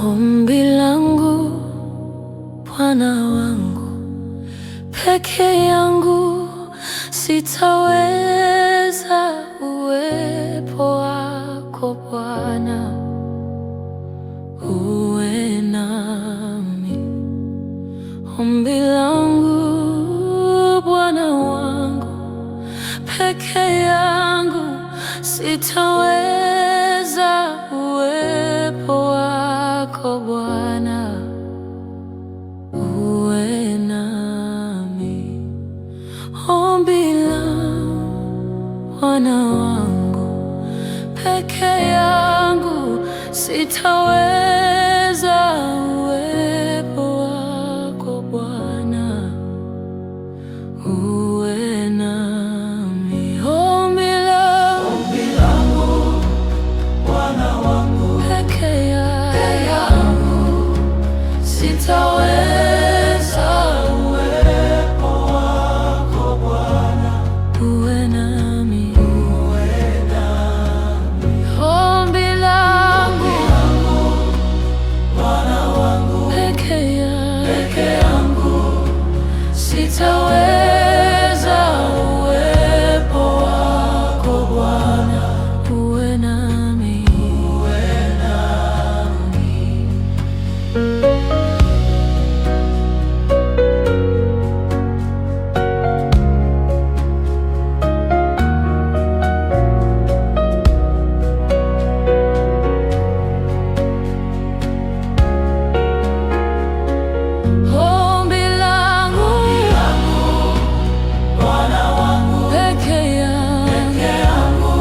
Ombi langu Bwana wangu, peke yangu sitaweza, uwepo wako Bwana uwe nami. Ombi langu Bwana wangu, peke yangu sitaweza, uwepo wako Bwana uwe nami. Ombi langu Bwana wangu, peke yangu sitaweza, uwepo wako Bwana uwe nami. Ombi langu Bwana wangu, peke yangu sitaweza, uwepo wako Bwana uwe nami. Ombi langu Bwana wangu, peke yangu sitaweza, uwepo wako Bwana uwe nami. Ombi langu Bwana wangu, peke yangu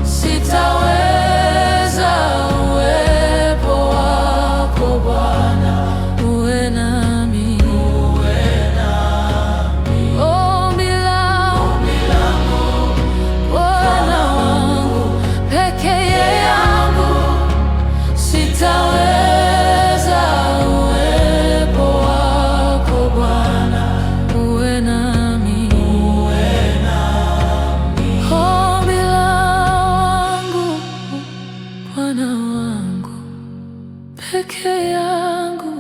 sitaweza, uwepo wako Bwana uwe nami. Ombi langu Bwana wangu, peke yangu sitaweza, uwepo wako Bwana uwe nami. Ombi langu Bwana wangu, peke yangu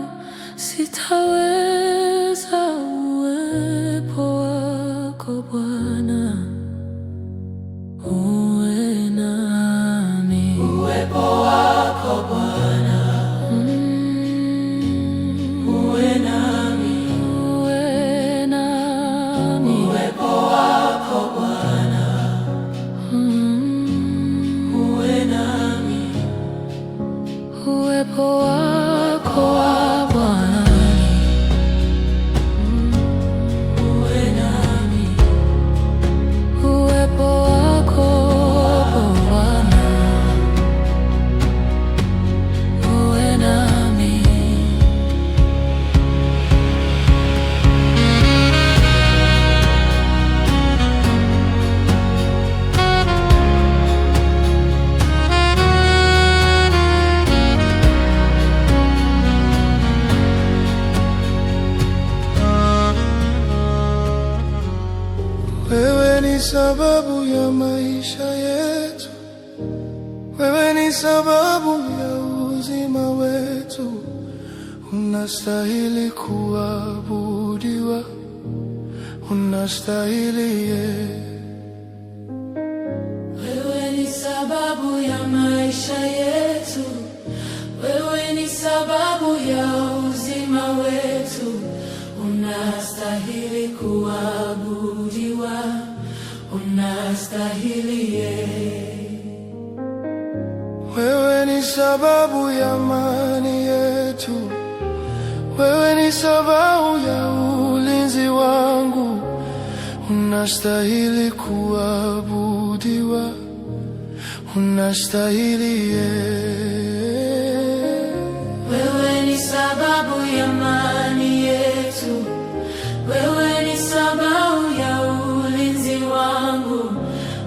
sitaweza, uwepo wako Bwana uwe nami. Uwepo wako Bwana uwe nami. Uwepo wako Bwana uwe nami. Uwepo wako Bwana uwe nami. Uwepo wako Bwana uwe nami. Wewe ni sababu ya maisha yetu, wewe ni sababu ya uzima wetu. Unastahili kuabudiwa, unastahili Wewe ni sababu ya maisha yetu, wewe ni sababu ya uzima wetu. Unastahili kuabudiwa, unastahili Wewe ni sababu ya amani yetu, wewe ni sababu ya ulinzi wangu. Unastahili kuabudiwa, unastahili Wewe ni sababu ya amani yetu, wewe ni sababu ya ulinzi wangu.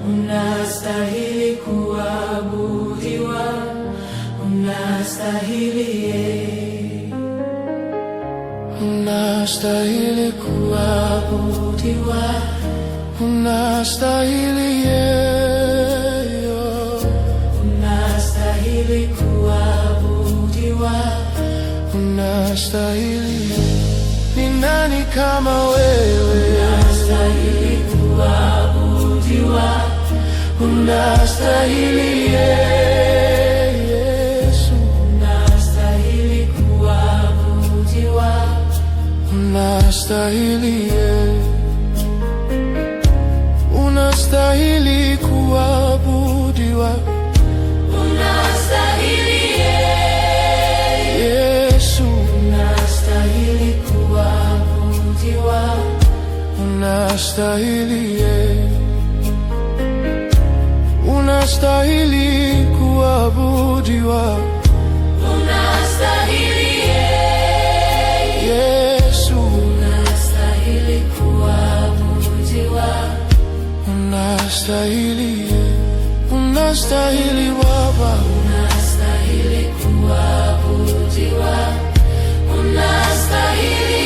Unastahili kuabudiwa, unastahili unastahili kuabudiwa, unastahili unastahili kuabudiwa, unastahili. Ni nani kama wewe? Unastahili kuabudiwa, Unastahili Yesu, unastahili kuabudiwa, unastahili unastahili kuabudiwa, unastahili Yesu, unastahili kuabudiwa, unastahili unastahili kuabudiwa, unastahili Yesu, unastahili kuabudiwa, unastahili unastahili Baba, unastahili kuabudiwa, unastahili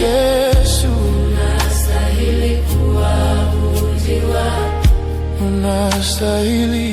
Yesu, unastahili kuabudiwa, unastahili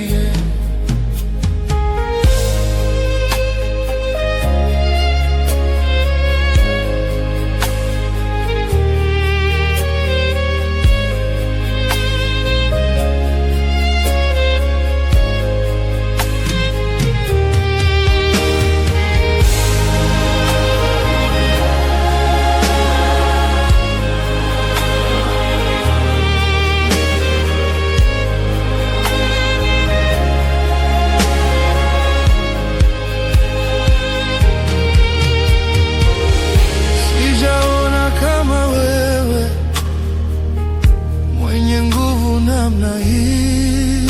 namna hii,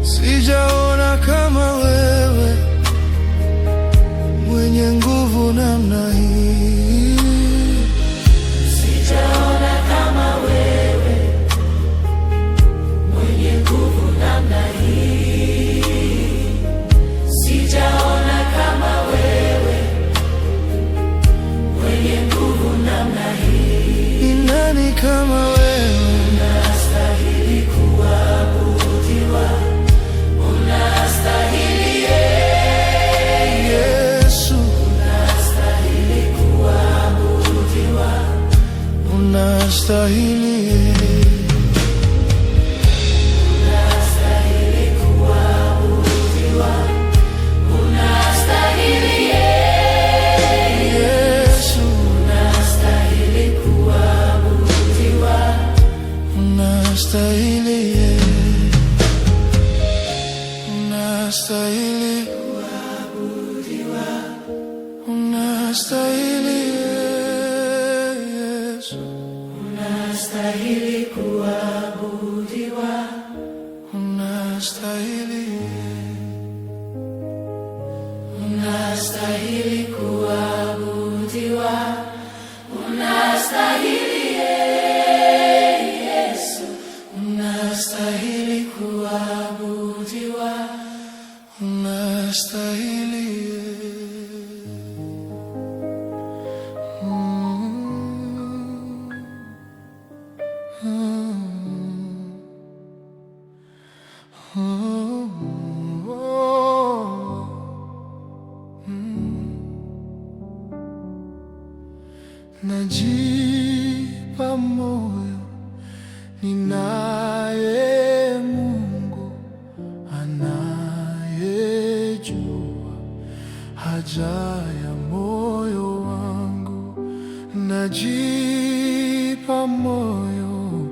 sijaona kama wewe, mwenye nguvu namna hii, sijaona kama wewe, mwenye nguvu namna hii, sijaona kama wewe, mwenye nguvu namna hii. ni nani kama wewe? Unastahili kuabudiwa, unastahili Yesu, unastahili kuabudiwa, unastahili unastahili kuabudiwa, unastahili Yesu, unastahili kuabudiwa, unastahili unastahili kuabudiwa, unastahili Yesu, unastahili kuabudiwa, unastahili unastahili kuabudiwa, unastahili Yesu, unastahili kuabudiwa, unastahili najipa moyo, ninaye Mungu anayejua haja ya moyo wangu. Najipa moyo,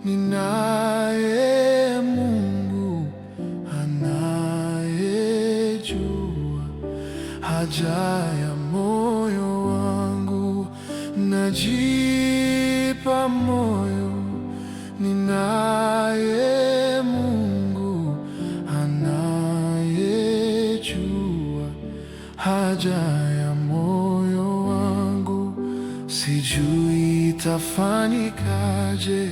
ninaye Mungu anayejua haja ya moyo wangu. Najipa moyo, ninaye Mungu anayejua haja ya moyo wangu. Sijui itafanyikaje,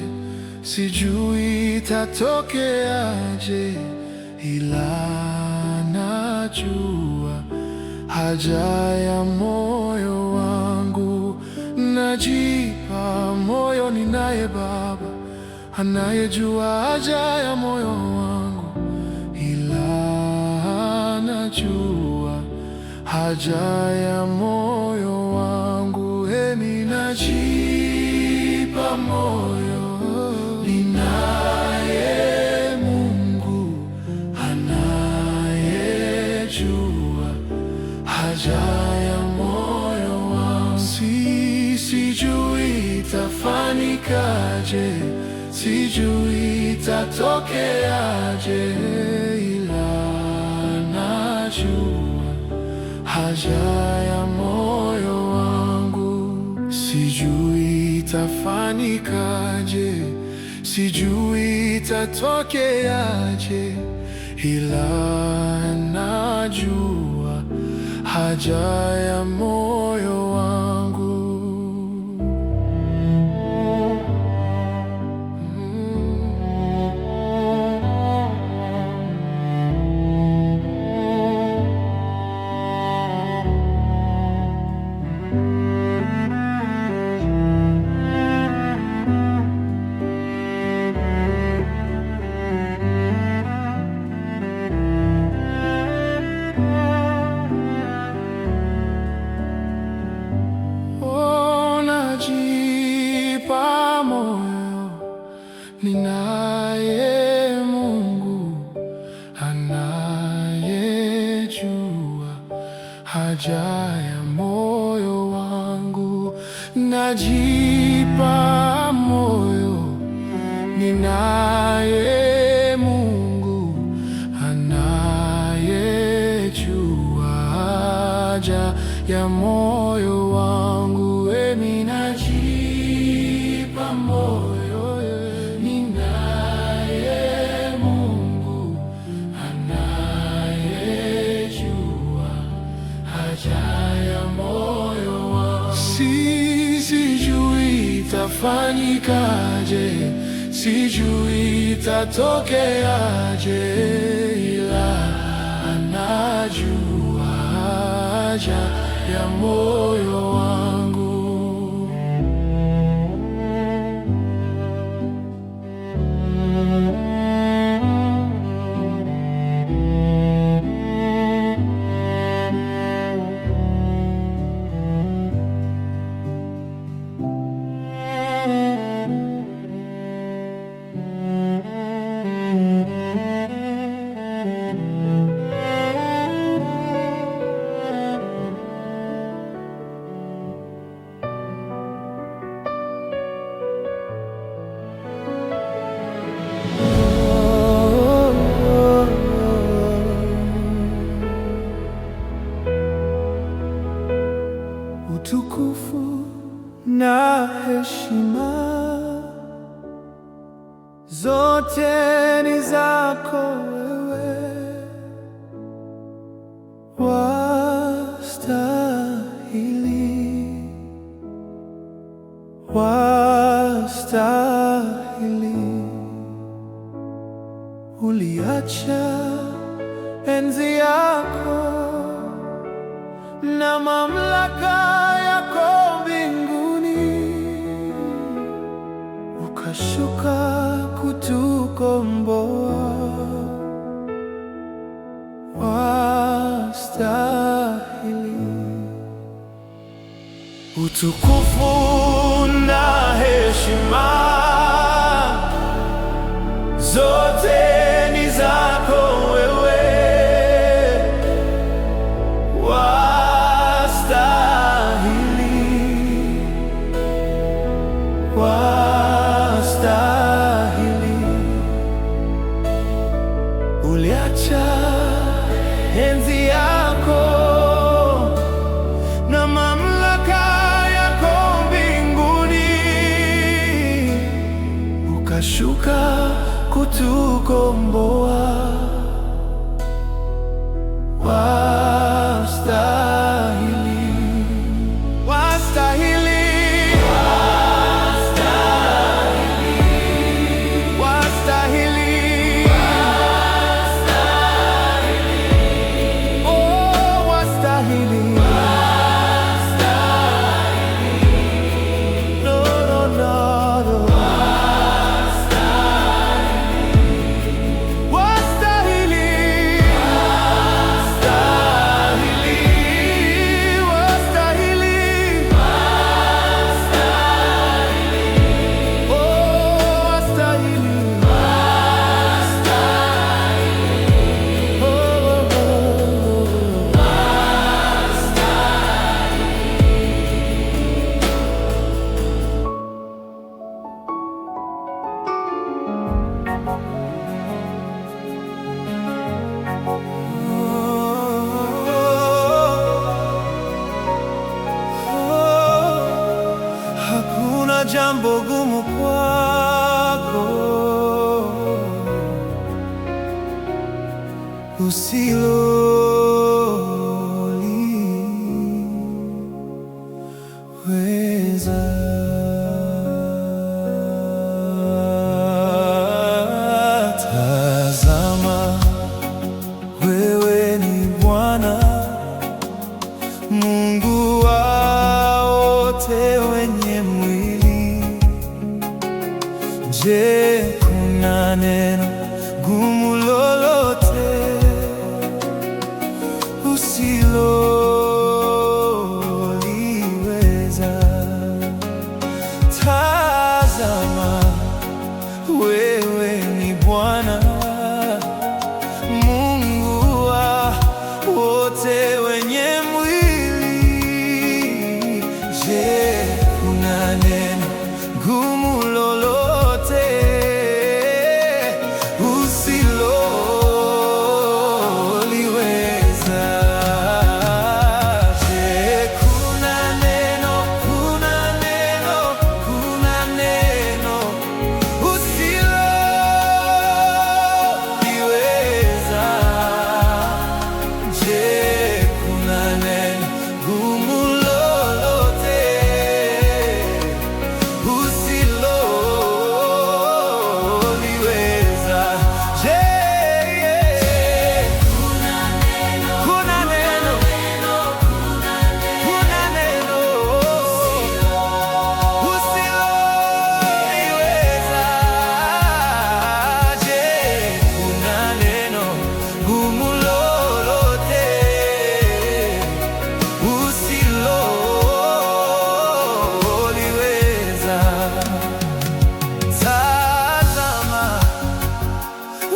sijui itatokeaje, ila najua haja ya moyo wangu. Najipa moyo, ninaye Baba anayejua haja ya moyo wangu, ila najua haja ya moyo wangu. Ninajipa moyo, ninaye Mungu anayejua haja ya moyo wangu. Sijui itafanikaje, sijui itatokeaje, ila najua haja ya moyo wangu. Sijui itafanikaje, sijui itatokeaje, ila najua haja ya moyo wangu. Najipa moyo, ninaye Mungu anayejua haja ya moyo wangu. Najipa moyo, ninaye Mungu anayejua haja ya moyo wangu. Ninajipa moyo, ninaye Mungu anayejua haja ya moyo wangu. Sijui itafanikaje, sijui itatokeaje, ila anajua haja ya moyo wangu. Utukufu na heshima zote ni zako wewe, wastahili, wastahili. Uliacha enzi yako na mamlaka yako mbinguni, ukashuka kutukomboa. Wastahili utukufu na heshima zote ni zako wewe, wastahili. Uliacha enzi yako na mamlaka yako mbinguni, ukashuka kutukomboa. Wastahili, wastahili. jambo gumu kwako usiloliweza. Tazama, wewe ni Bwana Mungu wa wote wenye mwili. Je, kuna neno gumu lolote usiloliweza? Tazama, wewe ni Bwana Mungu wa wote wenye mwili. Je, kuna neno gumu lolote usiloliweza? Je, kuna neno usiloliweza? Je, kuna neno gumu lolote usiloliweza? Je, kuna neno usiloliweza? Je, kuna neno gumu lolote usiloliweza? Tazama,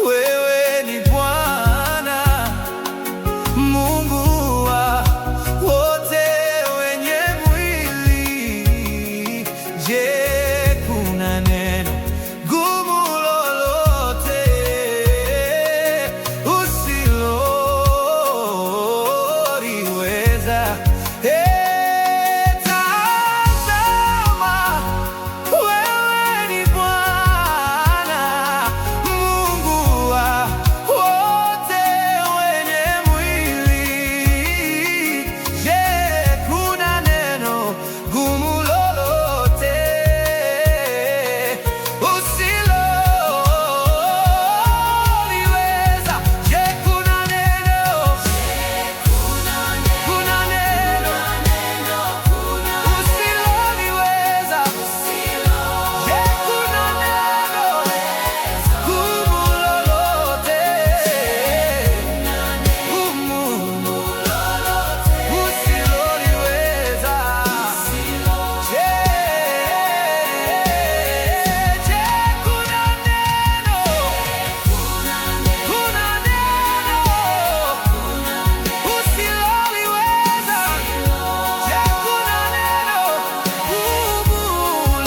wewe ni Bwana Mungu wa wote wenye mwili. Je, kuna neno gumu lolote usiloliweza? Tazama, wewe ni Bwana Mungu wa wote wenye mwili. Je, kuna neno gumu lolote usiloliweza? Je, kuna neno usiloliweza? Je, kuna neno gumu lolote usiloliweza? Je, kuna neno usiloliweza? Je, kuna neno gumu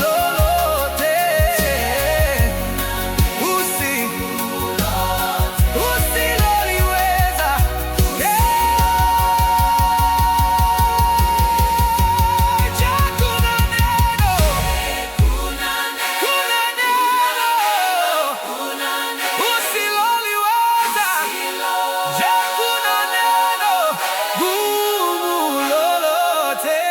lolote usiloliweza? Je, kuna neno usiloliweza? Je, kuna neno gumu lolote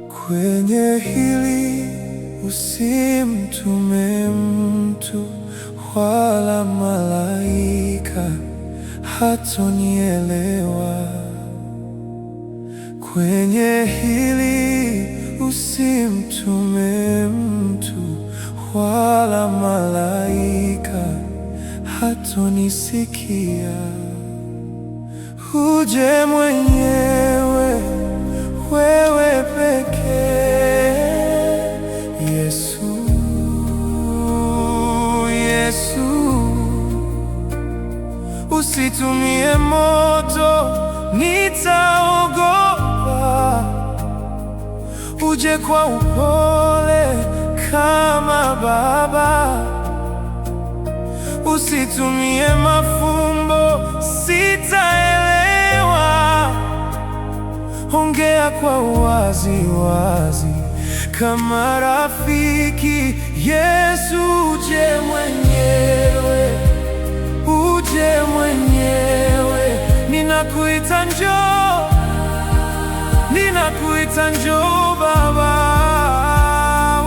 Kwenye hili usimtume mtu wala malaika, hatonielewa. Kwenye hili usimtume mtu wala malaika, hatonisikia. Uje mwenyewe, wewe pekee Yesu. usitumie moto, nitaogopa. Uje kwa upole kama baba, usitumie mafumbo, sitaelewa. Ongea kwa uwazi wazi kama rafiki. Yesu, uje mwenyewe, uje mwenyewe. Ninakuita njoo, ninakuita njoo Baba.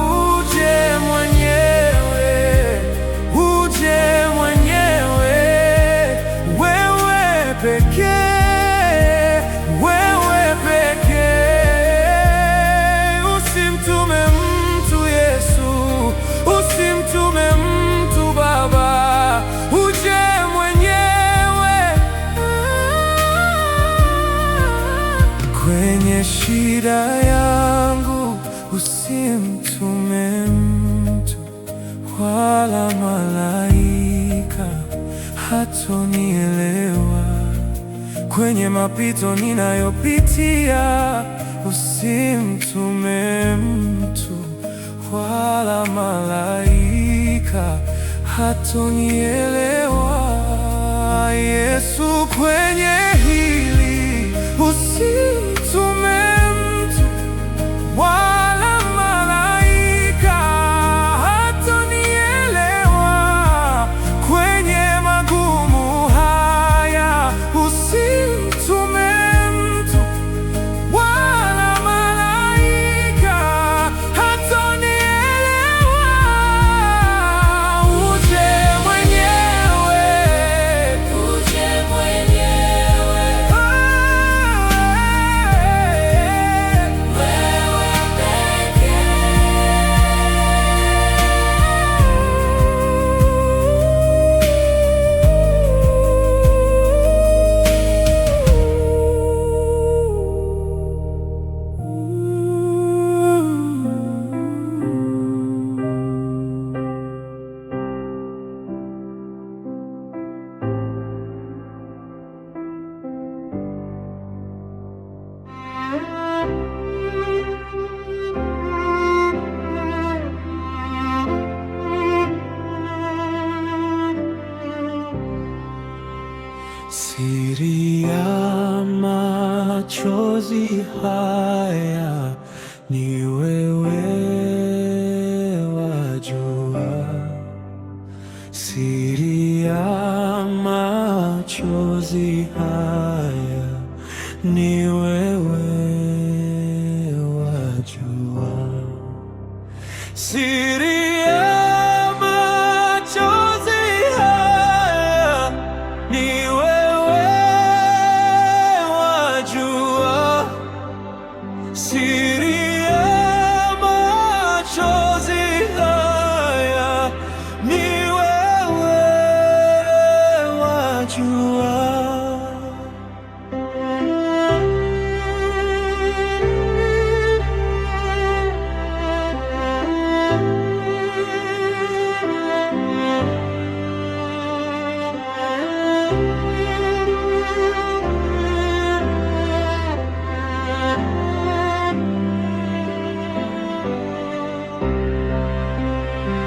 Uje mwenyewe, uje mwenyewe. Wewe pekee, wewe pekee. Usimtume mtu Yesu, usimtume mtu Baba. Uje mwenyewe. Kwenye shida yangu usimtume mtu, wala malaika hatonielewa. Kwenye mapito ninayopitia usimtume mtu, wala malaika hatonielewa. Yesu, kwenye hili usimtume mtu, wala malaika hatonielewa. Kwenye magumu haya usimtume mtu, wala malaika hatonielewa. Uje mwenyewe, uje mwenyewe. Wewe siri ya machozi haya ni wewe wajua. Siri ya machozi haya ni wewe wajua. Siri ya machozi haya ni wewe wajua. Siri ya machozi haya ni wewe wajua.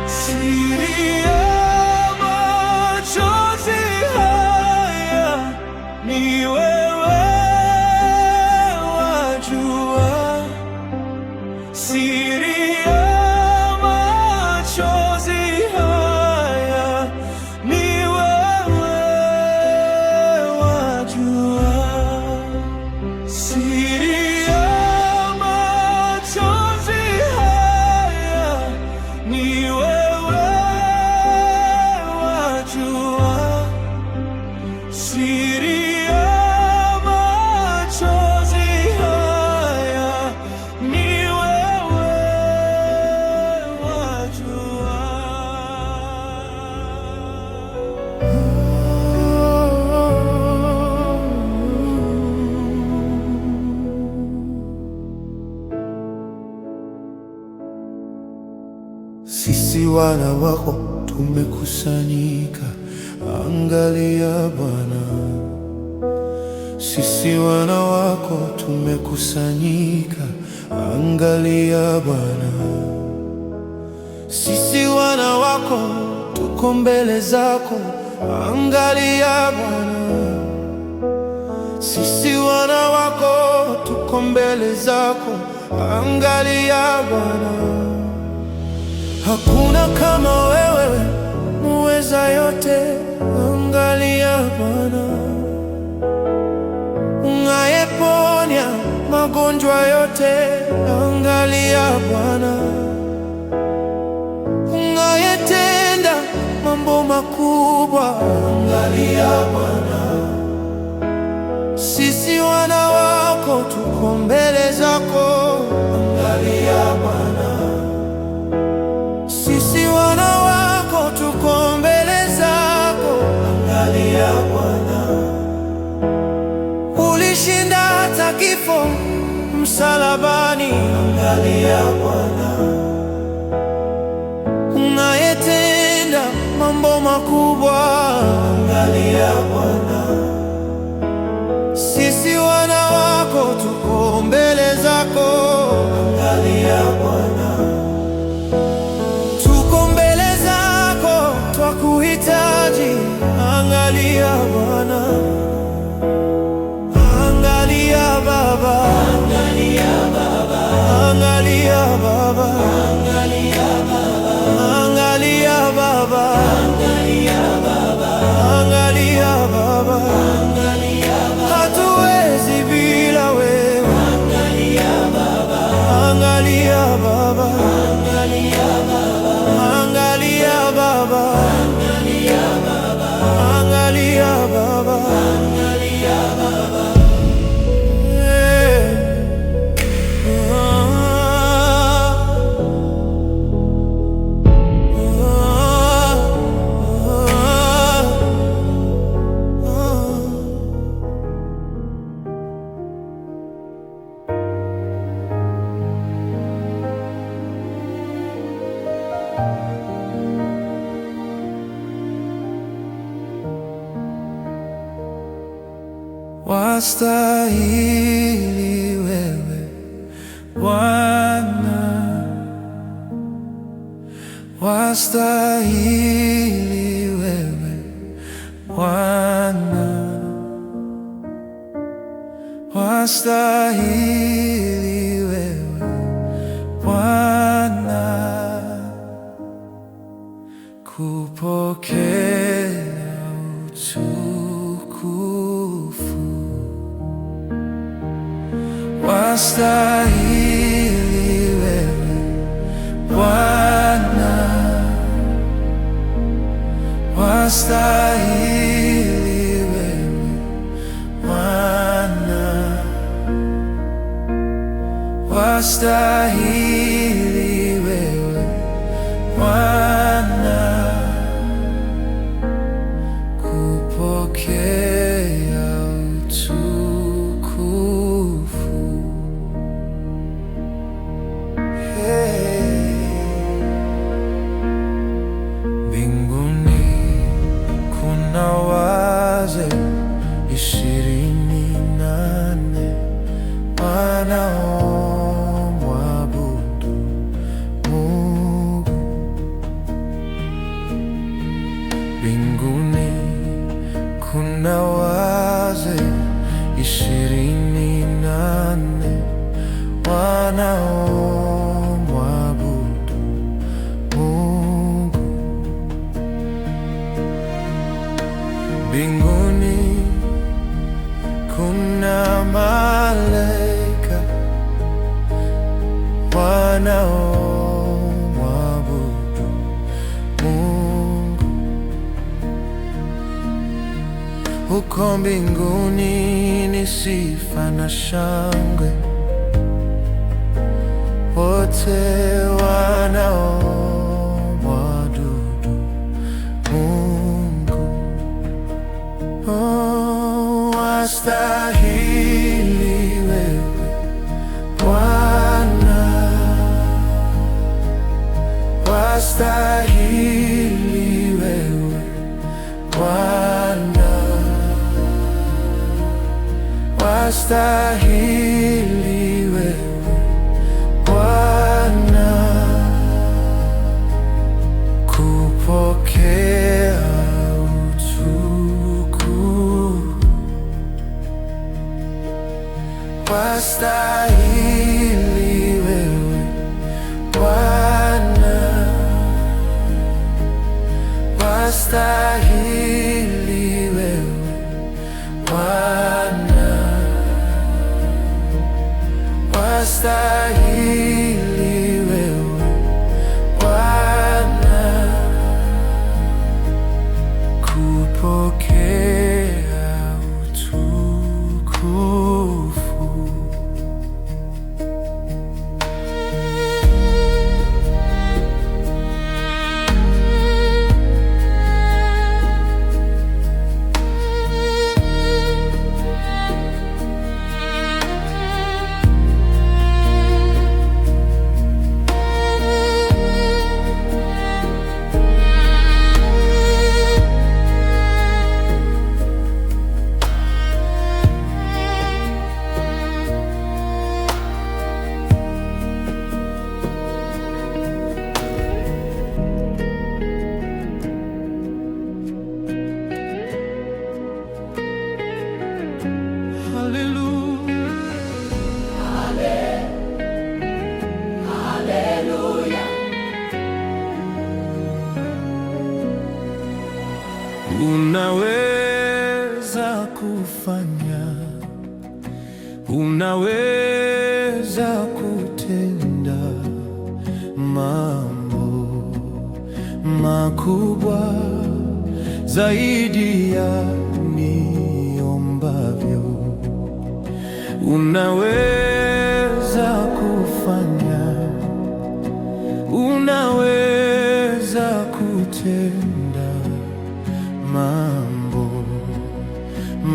Siri ya machozi haya ni wewe wajua. Siri ya machozi haya ni wewe wajua. Siri ya machozi haya ni wewe wajua. Siri ya machozi haya ni wewe wajua. Sisi wana wako tumekusanyika, angalia Bwana. Sisi wana wako tumekusanyika, angalia Bwana. Sisi wana wako tuko mbele zako, angalia Bwana. Sisi wana wako tuko mbele zako, angalia Bwana. Hakuna kama wewe, muweza yote, angalia Bwana. Unayeponya magonjwa yote, angalia Bwana. Unayetenda mambo makubwa, angalia Bwana. Sisi wana wako tuko mbele zako, angalia Bwana. Sisi wana wako tuko mbele zako, angalia Bwana. Ulishinda hata kifo msalabani, angalia Bwana. Unayetenda mambo makubwa, angalia Bwana. Sisi wana wako tuko mbele zako, angalia Bwana. Tuko mbele zako twakuhitaji, angalia Bwana. Angalia Baba, angalia Baba, angalia Baba, angalia Baba, angalia Baba, angalia Baba, angalia Baba, angalia Baba. Hatuwezi bila wewe, angalia Baba, angalia Baba, angalia Baba, angalia Baba, angalia Baba, angalia Baba, angalia Baba. Wastahili wewe Bwana, wastahili wewe Bwana, wastahili wewe Bwana, kupokea utukufu. Wastahili wewe Bwana, wastahili wewe Bwana, wastahili wewe Bwana, kupokea utukufu. Mbinguni kuna wazee 24 wanaomwabudu Mungu. Mbinguni kuna wazee 24 wanaomwabudu Mungu. Mbinguni kuna malaika wanaomwabudu Mungu. Huko mbinguni ni sifa na shangwe, wote wanaomwabudu Mungu. Oh, wastahili wewe Bwana, wastahili wewe Bwana, wastahili wewe Bwana kupokea utukufu. Wastahili wewe Bwana, wastahili wewe Bwana, wastahili wewe Bwana kupokea utukufu. Unaweza kufanya, unaweza kutenda mambo makubwa zaidi ya niombavyo. Unaweza kufanya, unaweza kutenda mambo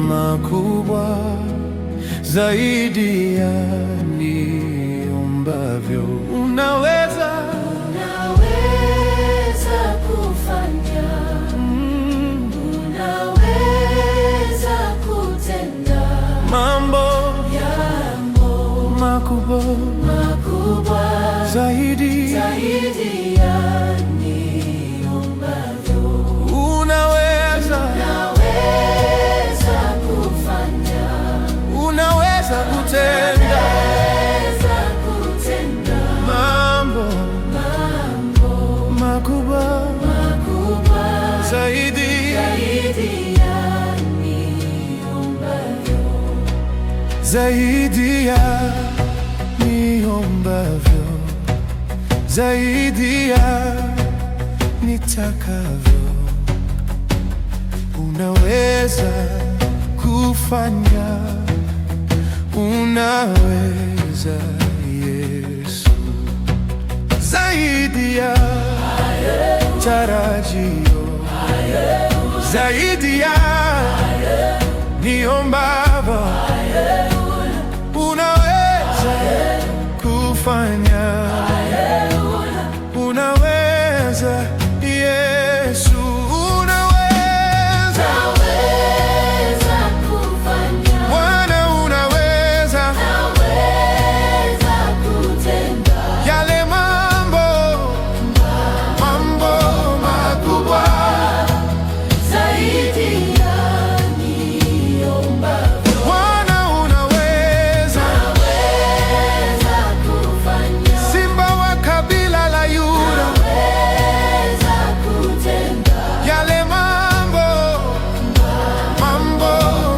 makubwa zaidi ya niombavyo. Unaweza kufanya, unaweza kutenda mambo makubwa zaidi ya niombavyo. Unaweza kufanya, unaweza kutenda mambo makubwa zaidi ya niombavyo, zaidi ya niombavyo, zaidi ya nitakavyo. Unaweza kufanya, unaweza Yesu, zaidi ya tarajio, zaidi ya niombavyo. Unaweza kufanya, unaweza Yesu, unaweza kufanya, Bwana, unaweza kutenda yale mambo makubwa zaidi ya niombavyo. Bwana, unaweza kufanya, Simba wa kabila la Yuda, kutenda yale mambo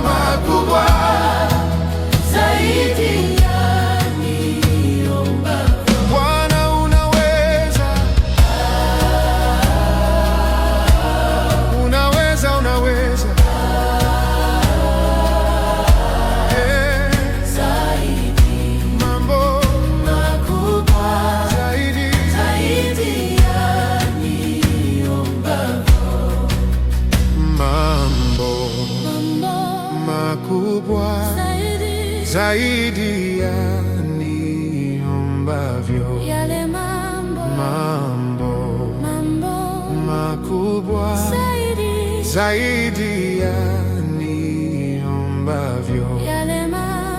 makubwa zaidi ya niombavyo. Bwana, unaweza mambo Makubwa zaidi ya niombavyo. mambo makubwa zaidi ya niombavyo. Yale mambo makubwa zaidi ya niombavyo. yale mambo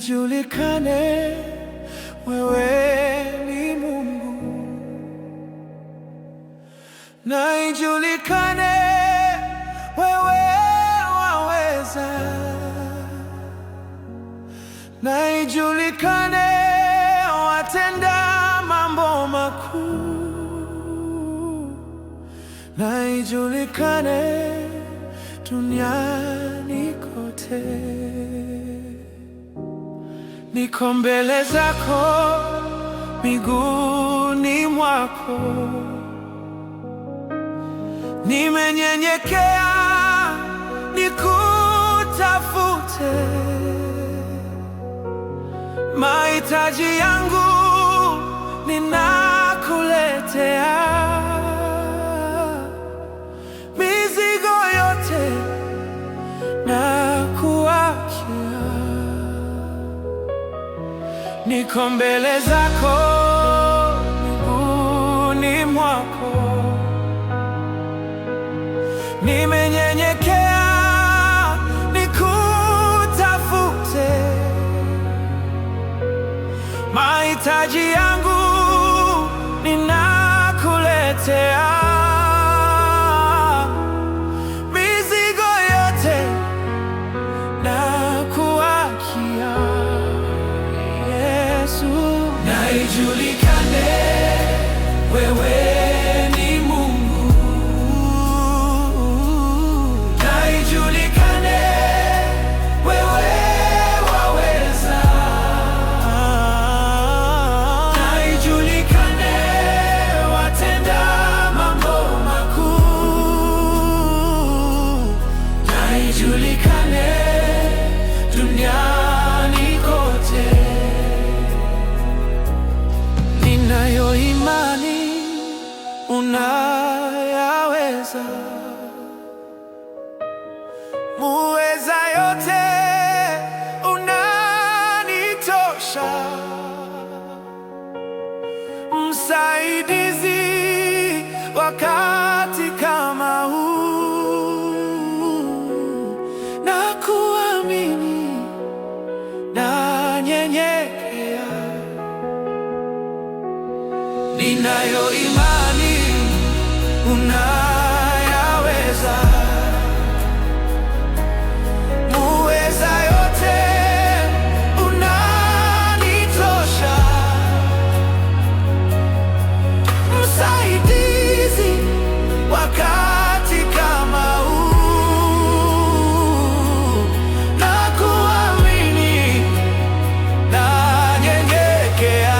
ijulikane wewe ni Mungu, na ijulikane wewe waweza, na ijulikane watenda mambo makuu, na ijulikane duniani kote. Niko mbele zako miguuni mwako, nimenyenyekea nikutafute. Mahitaji yangu ninakuletea, mizigo yote nakuachia. Niko mbele zako miguuni mwako, nimenyenyekea nikutafute. Mahitaji yangu ninakuletea, mizigo yote nakuachia. Yesu, na ijulikane wewe ni Mungu, na ijulikane wewe waweza, na ijulikane watenda mambo makuu, na ijulikane duniani kote. Ninayo imani unayaweza, muweza yote unanitosha, msaidizi wakati kama huu, na kuamini na nyenyekea. Ninayo imani unayaweza, muweza yote unanitosha, msaidizi wakati kama huu, na kuamini na nyenyekea.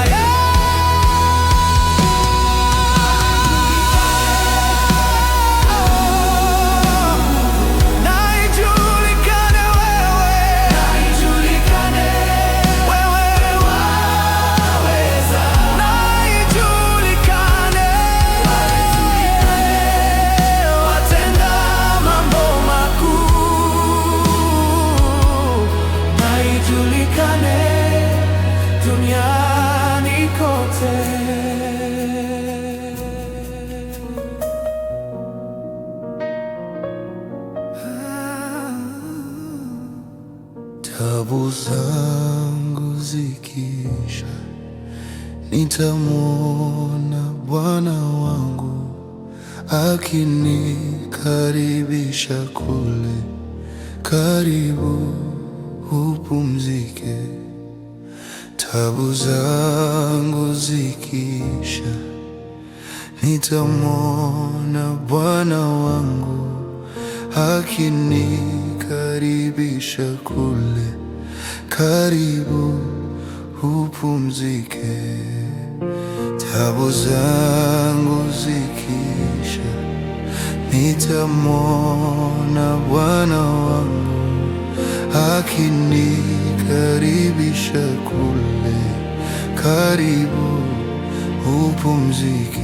Duniani kote. Tabu zangu zikisha, nitamwona Bwana wangu akinikaribisha kule karibu, upumzike. Tabu zangu zikisha, nitamwona Bwana wangu akinikaribisha kule karibu, upumzike. Tabu zangu zikisha, nitamwona Bwana wangu akinikaribisha kule karibu, upumzike.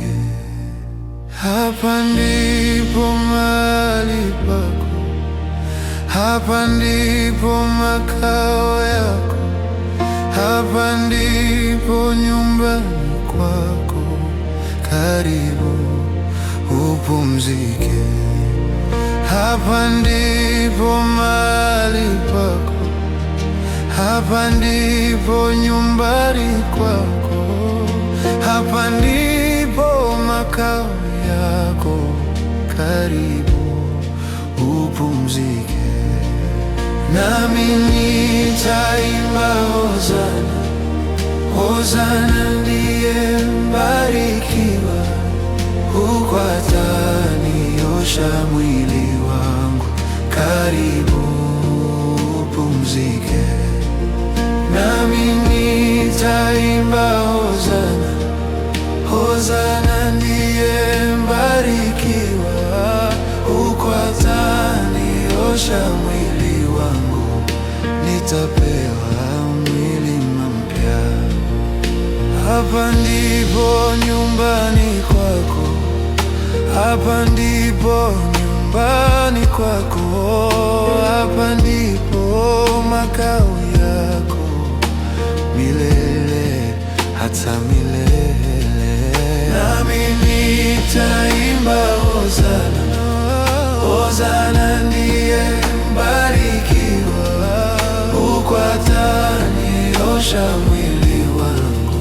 Hapa ndipo mahali pako, hapa ndipo makao yako, hapa ndipo nyumbani kwako, karibu upumzike. Hapa ndipo mahali pako, Hapa ndipo nyumbani kwako, hapa ndipo makao yako. Karibu upumzike, nami nitaimba hosana. Hosana ndiye mbarikiwa, huku ataniosha mwili wangu. Karibu upumzike, nami nitaimba hosana. Hosana ndiye mbarikiwa, huku ataniosha mwili wangu. Nitapewa mwili mpya. Hapa ndipo nyumbani kwako, hapa ndipo nyumbani kwako, hapa ndipo makao yako milele hata milele. Nami nitaimba hosana. Hosana ndiye mbarikiwa, huku ataniosha mwili wangu.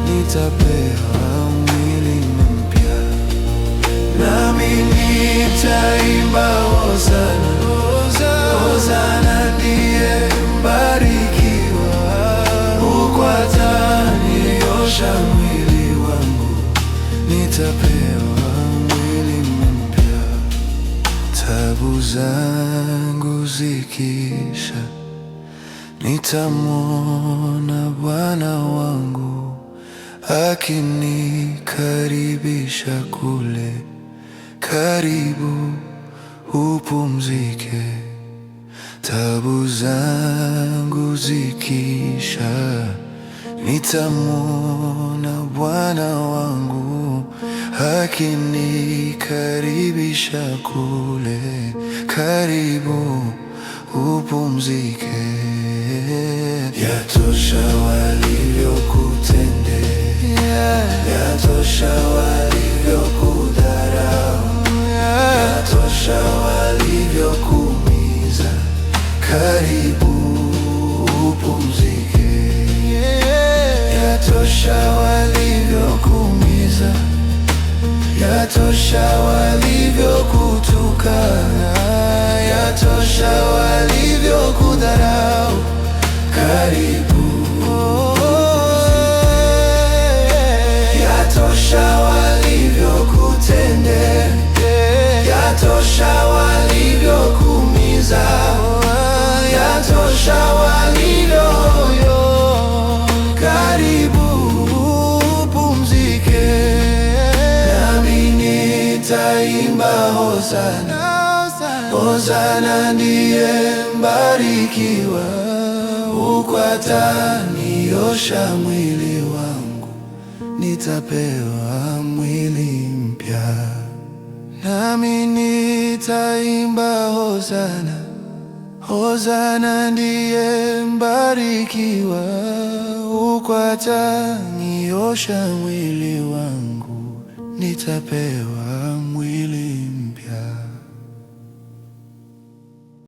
Nitapewa mwili mpya, nami nitaimba hosana. Hosana ndiye mbarikiwa, huku ataniosha mwili wangu. Nitapewa mwili mpya. Tabu zangu zikisha, nitamwona Bwana wangu akinikaribisha kule. Karibu upumzike. Tabu zangu zikisha, nitamwona Bwana wangu akinikaribisha kule. Karibu upumzike. Yatosha walivyokutendea, yatosha walivyokudharau, yatosha walivyokuumiza. Karibu upumzike. Yatosha walivyokuumiza, yatosha walivyokutukana, yatosha walivyokudharau. Karibu yatosha walivyokutendea, yatosha walivyokuumiza, yatosha walivyoyo. Karibu upumzike, nami nitaimba hosana. Hosana ndiye mbarikiwa, huku ataniosha mwili wangu. Nitapewa mwili mpya, nami nitaimba hosana. Hosana ndiye mbarikiwa, huku ataniosha mwili wangu. Nitapewa